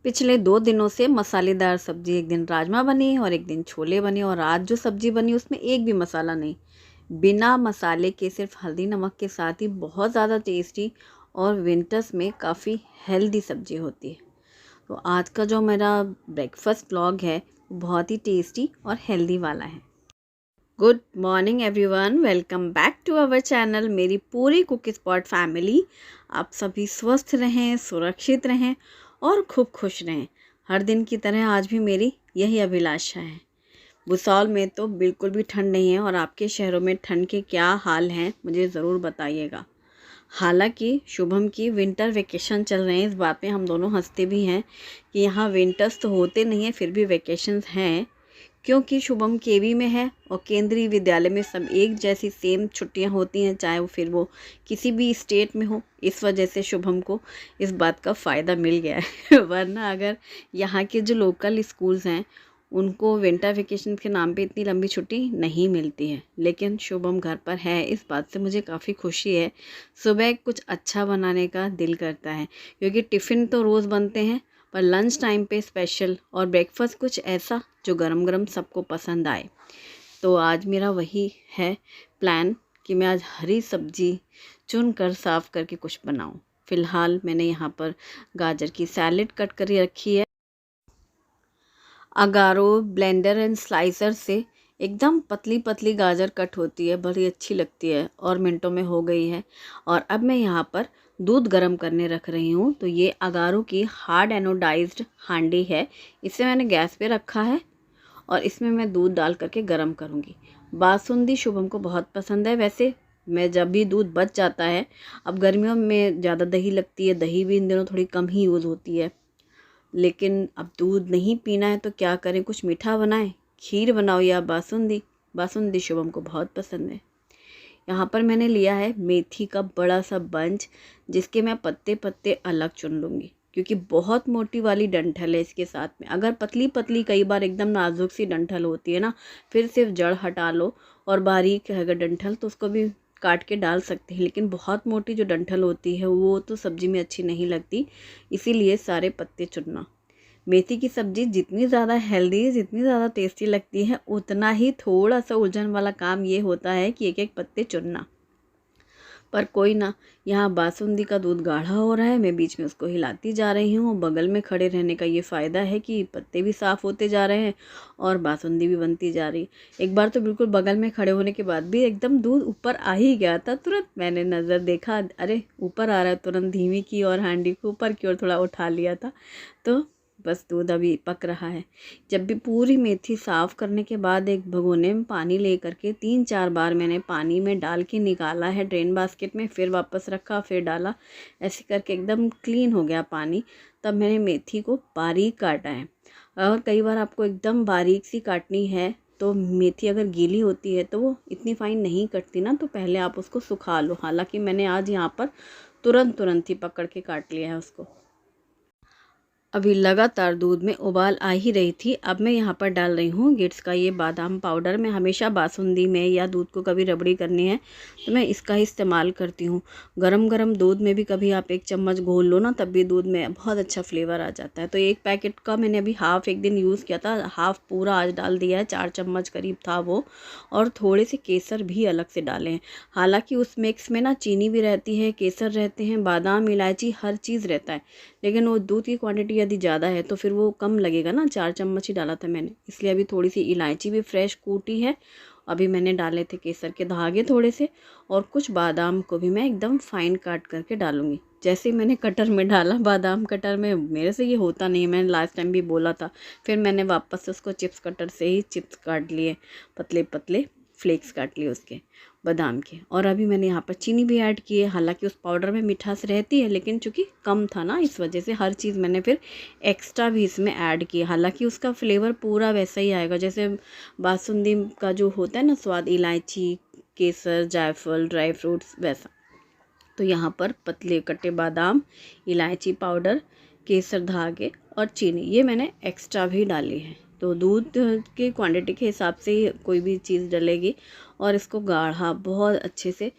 पिछले 2 दिनों से मसालेदार सब्जी, एक दिन राजमा बनी और एक दिन छोले बने, और आज जो सब्जी बनी उसमें एक भी मसाला नहीं, बिना मसाले के सिर्फ हल्दी नमक के साथ ही बहुत ज़्यादा टेस्टी और विंटर्स में काफ़ी हेल्दी सब्जी होती है। तो आज का जो मेरा ब्रेकफास्ट व्लॉग है वो बहुत ही टेस्टी और हेल्दी वाला है। Good morning everyone, welcome back to our channel. मेरी पूरी कुक स्पॉट फैमिली, आप सभी स्वस्थ रहें, सुरक्षित रहें और खूब खुश रहें। हर दिन की तरह आज भी मेरी यही अभिलाषा है। भुसावल में तो बिल्कुल भी ठंड नहीं है, और आपके शहरों में ठंड के क्या हाल हैं मुझे ज़रूर बताइएगा। हालांकि शुभम की विंटर वेकेशन चल रहे हैं, इस बात पे हम दोनों हंसते भी हैं कि यहाँ विंटर्स तो होते नहीं हैं फिर भी वेकेशंस हैं, क्योंकि शुभम केवी में है और केंद्रीय विद्यालय में सब एक जैसी सेम छुट्टियां होती हैं, चाहे वो फिर वो किसी भी स्टेट में हो। इस वजह से शुभम को इस बात का फ़ायदा मिल गया है वरना अगर यहाँ के जो लोकल स्कूल्स हैं उनको विंटर वेकेशन के नाम पे इतनी लंबी छुट्टी नहीं मिलती है, लेकिन शुभम घर पर है, इस बात से मुझे काफ़ी खुशी है। सुबह कुछ अच्छा बनाने का दिल करता है, क्योंकि टिफ़िन तो रोज़ बनते हैं, पर लंच टाइम पे स्पेशल और ब्रेकफास्ट कुछ ऐसा जो गरम गरम सबको पसंद आए। तो आज मेरा वही है प्लान कि मैं आज हरी सब्जी चुन कर साफ़ करके कुछ बनाऊं। फ़िलहाल मैंने यहाँ पर गाजर की सैलेड कट कर रखी है। अगारो ब्लेंडर एंड स्लाइसर से एकदम पतली पतली गाजर कट होती है, बड़ी अच्छी लगती है और मिनटों में हो गई है। और अब मैं यहाँ पर दूध गर्म करने रख रही हूँ। तो ये अगारो की हार्ड एनोडाइज्ड हांडी है, इसे मैंने गैस पे रखा है और इसमें मैं दूध डाल करके गर्म करूँगी। बासुंदी शुभम को बहुत पसंद है। वैसे मैं जब भी दूध बच जाता है, अब गर्मियों में ज़्यादा दही लगती है, दही भी इन दिनों थोड़ी कम ही यूज़ होती है, लेकिन अब दूध नहीं पीना है तो क्या करें, कुछ मीठा बनाएं, खीर बनाओ या बासुंदी। बासुंदी शुभम को बहुत पसंद है। यहाँ पर मैंने लिया है मेथी का बड़ा सा बंच, जिसके मैं पत्ते पत्ते अलग चुन लूँगी, क्योंकि बहुत मोटी वाली डंठल है इसके साथ में। अगर पतली पतली, कई बार एकदम नाजुक सी डंठल होती है ना, फिर सिर्फ जड़ हटा लो और बारीक है अगर डंठल तो उसको भी काट के डाल सकते हैं, लेकिन बहुत मोटी जो डंठल होती है वो तो सब्ज़ी में अच्छी नहीं लगती, इसीलिए सारे पत्ते चुनना। मेथी की सब्ज़ी जितनी ज़्यादा हेल्दी, जितनी ज़्यादा टेस्टी लगती है, उतना ही थोड़ा सा उलझन वाला काम ये होता है कि एक एक पत्ते चुनना। पर कोई ना, यहाँ बासुंदी का दूध गाढ़ा हो रहा है, मैं बीच में उसको हिलाती जा रही हूँ। बगल में खड़े रहने का ये फ़ायदा है कि पत्ते भी साफ़ होते जा रहे हैं और बासुंदी भी बनती जा रही। एक बार तो बिल्कुल बगल में खड़े होने के बाद भी एकदम दूध ऊपर आ ही गया था। तुरंत मैंने नज़र देखा, अरे ऊपर आ रहा है, तुरंत धीमी की और हांडी को ऊपर की ओर थोड़ा उठा लिया था। तो बस दूध अभी पक रहा है। जब भी पूरी मेथी साफ़ करने के बाद एक भगोने में पानी ले करके 3-4 बार मैंने पानी में डाल के निकाला है ड्रेन बास्केट में, फिर वापस रखा, फिर डाला, ऐसे करके एकदम क्लीन हो गया पानी। तब मैंने मेथी को बारीक काटा है। और कई बार आपको एकदम बारीक सी काटनी है तो मेथी अगर गीली होती है तो वो इतनी फाइन नहीं कटती ना, तो पहले आप उसको सुखा लो। हालांकि मैंने आज यहाँ पर तुरंत ही पकड़ के काट लिया है उसको। अभी लगातार दूध में उबाल आ ही रही थी। अब मैं यहाँ पर डाल रही हूँ गिट्स का ये बादाम पाउडर। मैं हमेशा बासुंदी में या दूध को कभी रबड़ी करनी है तो मैं इसका ही इस्तेमाल करती हूँ। गरम गरम दूध में भी कभी आप 1 चम्मच घोल लो ना, तब भी दूध में बहुत अच्छा फ्लेवर आ जाता है। तो 1 पैकेट का मैंने अभी हाफ़ एक दिन यूज़ किया था, हाफ़ पूरा आज डाल दिया है, 4 चम्मच करीब था वो। और थोड़े से केसर भी अलग से डाले हैं। हालाँकि उस मिक्स में ना चीनी भी रहती है, केसर रहते हैं, बादाम इलायची हर चीज़ रहता है, लेकिन वो दूध की क्वांटिटी यदि ज़्यादा है तो फिर वो कम लगेगा ना। 4 चम्मच ही डाला था मैंने, इसलिए अभी थोड़ी सी इलायची भी फ्रेश कूटी है। अभी मैंने डाले थे केसर के धागे थोड़े से, और कुछ बादाम को भी मैं एकदम फाइन काट करके डालूंगी। जैसे मैंने कटर में डाला, बादाम कटर में मेरे से ये होता नहीं है, मैंने लास्ट टाइम भी बोला था। फिर मैंने वापस से उसको चिप्स कटर से ही चिप्स काट लिए, पतले पतले फ्लेक्स काट लिए उसके बादाम के। और अभी मैंने यहाँ पर चीनी भी ऐड की है। हालांकि उस पाउडर में मिठास रहती है, लेकिन चूँकि कम था ना, इस वजह से हर चीज़ मैंने फिर एक्स्ट्रा भी इसमें ऐड की। हालांकि उसका फ्लेवर पूरा वैसा ही आएगा जैसे बासुंदी का जो होता है ना स्वाद, इलायची, केसर, जायफल, ड्राई फ्रूट्स, वैसा। तो यहाँ पर पतले कटे बादाम, इलायची पाउडर, केसर धागे और चीनी, ये मैंने एक्स्ट्रा भी डाली है। तो दूध की क्वांटिटी के हिसाब से ही कोई भी चीज़ डलेगी। और इसको गाढ़ा बहुत अच्छे से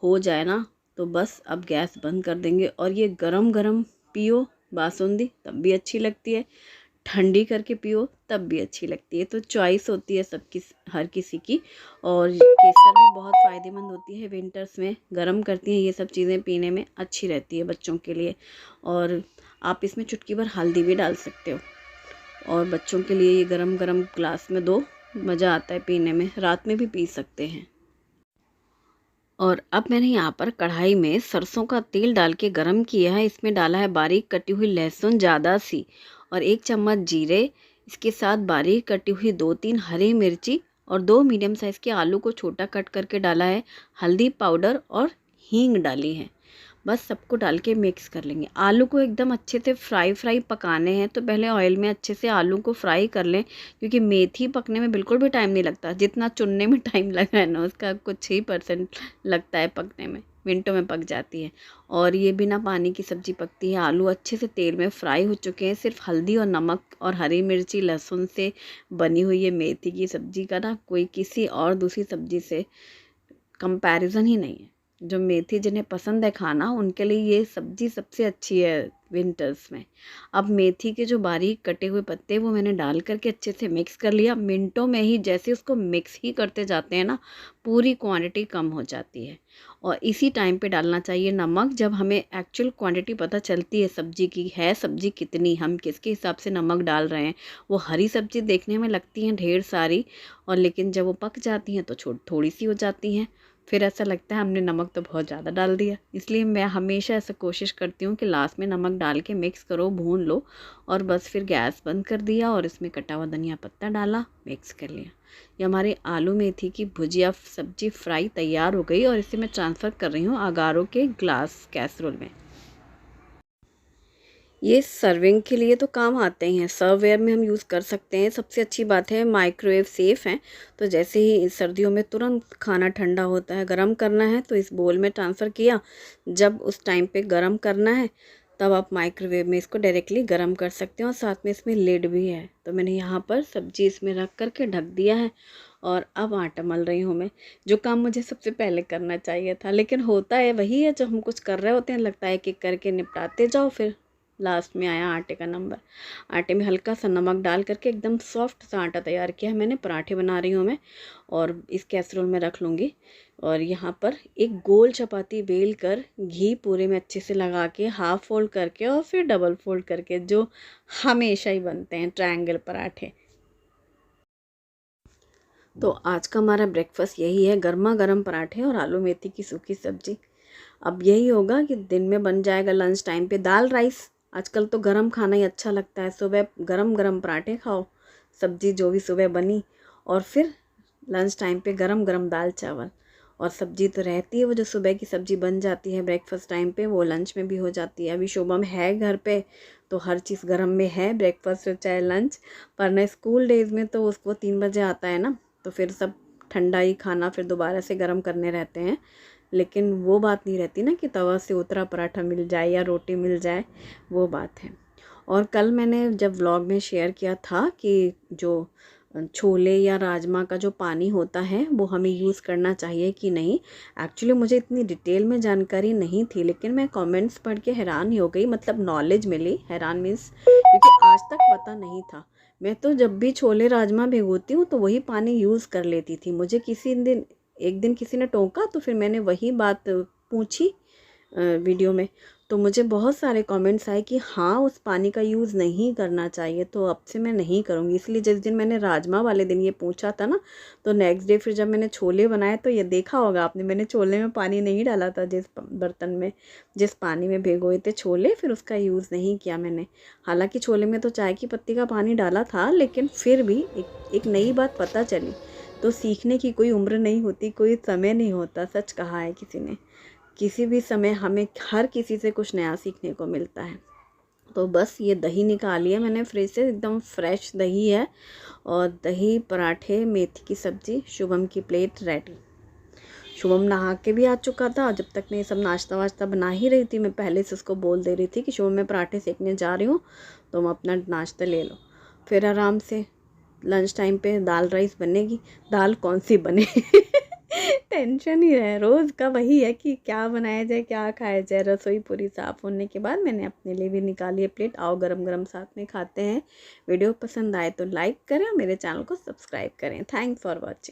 हो जाए ना, तो बस अब गैस बंद कर देंगे और ये गरम गरम पियो बासुंदी तब भी अच्छी लगती है, ठंडी करके पियो तब भी अच्छी लगती है। तो चॉइस होती है सबकी, हर किसी की। और केसर भी बहुत फ़ायदेमंद होती है, विंटर्स में गर्म करती हैं, ये सब चीज़ें पीने में अच्छी रहती है बच्चों के लिए। और आप इसमें चुटकी भर हल्दी भी डाल सकते हो, और बच्चों के लिए ये गरम गरम ग्लास में दो, मज़ा आता है पीने में, रात में भी पी सकते हैं। और अब मैंने यहाँ पर कढ़ाई में सरसों का तेल डाल के गरम किया है। इसमें डाला है बारीक कटी हुई लहसुन ज़्यादा सी, और 1 चम्मच जीरे। इसके साथ बारीक कटी हुई 2-3 हरी मिर्ची और 2 मीडियम साइज़ के आलू को छोटा कट करके डाला है। हल्दी पाउडर और हींग डाली है। बस सबको डाल के मिक्स कर लेंगे। आलू को एकदम अच्छे से फ्राई पकाने हैं, तो पहले ऑयल में अच्छे से आलू को फ्राई कर लें, क्योंकि मेथी पकने में बिल्कुल भी टाइम नहीं लगता। जितना चुनने में टाइम लगा है ना, उसका कुछ ही % लगता है पकने में, मिनटों में पक जाती है। और ये बिना पानी की सब्ज़ी पकती है। आलू अच्छे से तेल में फ्राई हो चुके हैं। सिर्फ हल्दी और नमक और हरी मिर्ची लहसुन से बनी हुई ये मेथी की सब्ज़ी का ना कोई किसी और दूसरी सब्ज़ी से कंपैरिजन ही नहीं है। जो मेथी जिन्हें पसंद है खाना, उनके लिए ये सब्ज़ी सबसे अच्छी है विंटर्स में। अब मेथी के जो बारीक कटे हुए पत्ते वो मैंने डाल करके अच्छे से मिक्स कर लिया। मिनटों में ही जैसे उसको मिक्स ही करते जाते हैं ना, पूरी क्वांटिटी कम हो जाती है। और इसी टाइम पे डालना चाहिए नमक। जब हमें एक्चुअल क्वांटिटी पता चलती है सब्ज़ी की, है सब्ज़ी कितनी, हम किसके हिसाब से नमक डाल रहे हैं। वो हरी सब्ज़ी देखने में लगती हैं ढेर सारी, और लेकिन जब वो पक जाती हैं तो थोड़ी सी हो जाती हैं। फिर ऐसा लगता है हमने नमक तो बहुत ज़्यादा डाल दिया। इसलिए मैं हमेशा ऐसा कोशिश करती हूँ कि लास्ट में नमक डाल के मिक्स करो, भून लो, और बस फिर गैस बंद कर दिया और इसमें कटा हुआ धनिया पत्ता डाला, मिक्स कर लिया। ये हमारी आलू मेथी की भुजिया सब्जी फ्राई तैयार हो गई, और इसे मैं ट्रांसफ़र कर रही हूँ अगारो के ग्लास कैसरोल में। ये सर्विंग के लिए तो काम आते ही हैं, सर्ववेयर में हम यूज़ कर सकते हैं। सबसे अच्छी बात है माइक्रोवेव सेफ़ हैं। तो जैसे ही सर्दियों में तुरंत खाना ठंडा होता है, गरम करना है तो इस बोल में ट्रांसफ़र किया। जब उस टाइम पे गरम करना है तब आप माइक्रोवेव में इसको डायरेक्टली गरम कर सकते हैं, और साथ में इसमें लिड भी है। तो मैंने यहाँ पर सब्ज़ी इसमें रख कर के ढक दिया है, और अब आटा मल रही हूँ मैं। जो काम मुझे सबसे पहले करना चाहिए था, लेकिन होता है वही है, जब हम कुछ कर रहे होते हैं लगता है कि करके निपटाते जाओ, फिर लास्ट में आया आटे का नंबर। आटे में हल्का सा नमक डाल करके एकदम सॉफ्ट सा आटा तैयार किया है मैंने। पराठे बना रही हूँ मैं, और इस कैसरोल में रख लूँगी। और यहाँ पर एक गोल चपाती बेल कर घी पूरे में अच्छे से लगा के हाफ फोल्ड करके और फिर डबल फोल्ड करके, जो हमेशा ही बनते हैं ट्रायंगल पराठे। तो आज का हमारा ब्रेकफास्ट यही है, गर्मा गर्म पराठे और आलू मेथी की सूखी सब्जी। अब यही होगा कि दिन में बन जाएगा लंच टाइम पे दाल राइस। आजकल तो गरम खाना ही अच्छा लगता है। सुबह गरम गरम पराठे खाओ, सब्जी जो भी सुबह बनी, और फिर लंच टाइम पे गरम गरम दाल चावल। और सब्जी तो रहती है, वो जो सुबह की सब्जी बन जाती है ब्रेकफास्ट टाइम पे, वो लंच में भी हो जाती है। अभी शुभम है घर पे, तो हर चीज़ गरम में है, ब्रेकफास्ट हो चाहे लंच। पर ना स्कूल डेज़ में तो उसको 3 बजे आता है ना, तो फिर सब ठंडा ही खाना फिर दोबारा से गर्म करने रहते हैं। लेकिन वो बात नहीं रहती ना कि तवा से उतरा पराठा मिल जाए या रोटी मिल जाए, वो बात है। और कल मैंने जब व्लॉग में शेयर किया था कि जो छोले या राजमा का जो पानी होता है वो हमें यूज़ करना चाहिए कि नहीं। एक्चुअली मुझे इतनी डिटेल में जानकारी नहीं थी, लेकिन मैं कमेंट्स पढ़ के हैरान ही हो गई, मतलब नॉलेज मिली। हैरान मीन्स क्योंकि आज तक पता नहीं था। मैं तो जब भी छोले राजमा भिगोती हूँ तो वही पानी यूज़ कर लेती थी। मुझे एक दिन किसी ने टोका, तो फिर मैंने वही बात पूछी वीडियो में। तो मुझे बहुत सारे कमेंट्स आए कि हाँ, उस पानी का यूज़ नहीं करना चाहिए। तो अब से मैं नहीं करूँगी। इसलिए जिस दिन मैंने राजमा वाले दिन ये पूछा था ना, तो नेक्स्ट डे फिर जब मैंने छोले बनाए, तो ये देखा होगा आपने, मैंने छोले में पानी नहीं डाला था। जिस बर्तन में, जिस पानी में भिगोए थे छोले, फिर उसका यूज़ नहीं किया मैंने। हालांकि छोले में तो चाय की पत्ती का पानी डाला था, लेकिन फिर भी एक नई बात पता चली। तो सीखने की कोई उम्र नहीं होती, कोई समय नहीं होता। सच कहा है किसी ने। किसी भी समय हमें हर किसी से कुछ नया सीखने को मिलता है। तो बस ये दही निकाली है मैंने फ्रिज से, एकदम फ्रेश दही है। और दही, पराठे, मेथी की सब्ज़ी, शुभम की प्लेट रेडी। शुभम नहा के भी आ चुका था। जब तक मैं ये सब नाश्ता वाश्ता बना ही रही थी, मैं पहले से उसको बोल दे रही थी कि शुभम मैं पराठे सेकने जा रही हूँ, तुम अपना नाश्ता ले लो। फिर आराम से लंच टाइम पे दाल राइस बनेगी। दाल कौन सी बने टेंशन ही है, रोज़ का वही है कि क्या बनाया जाए, क्या खाया जाए। रसोई पूरी साफ़ होने के बाद मैंने अपने लिए भी निकाली है प्लेट। आओ गरम-गरम साथ में खाते हैं। वीडियो पसंद आए तो लाइक करें और मेरे चैनल को सब्सक्राइब करें। Thanks for watching.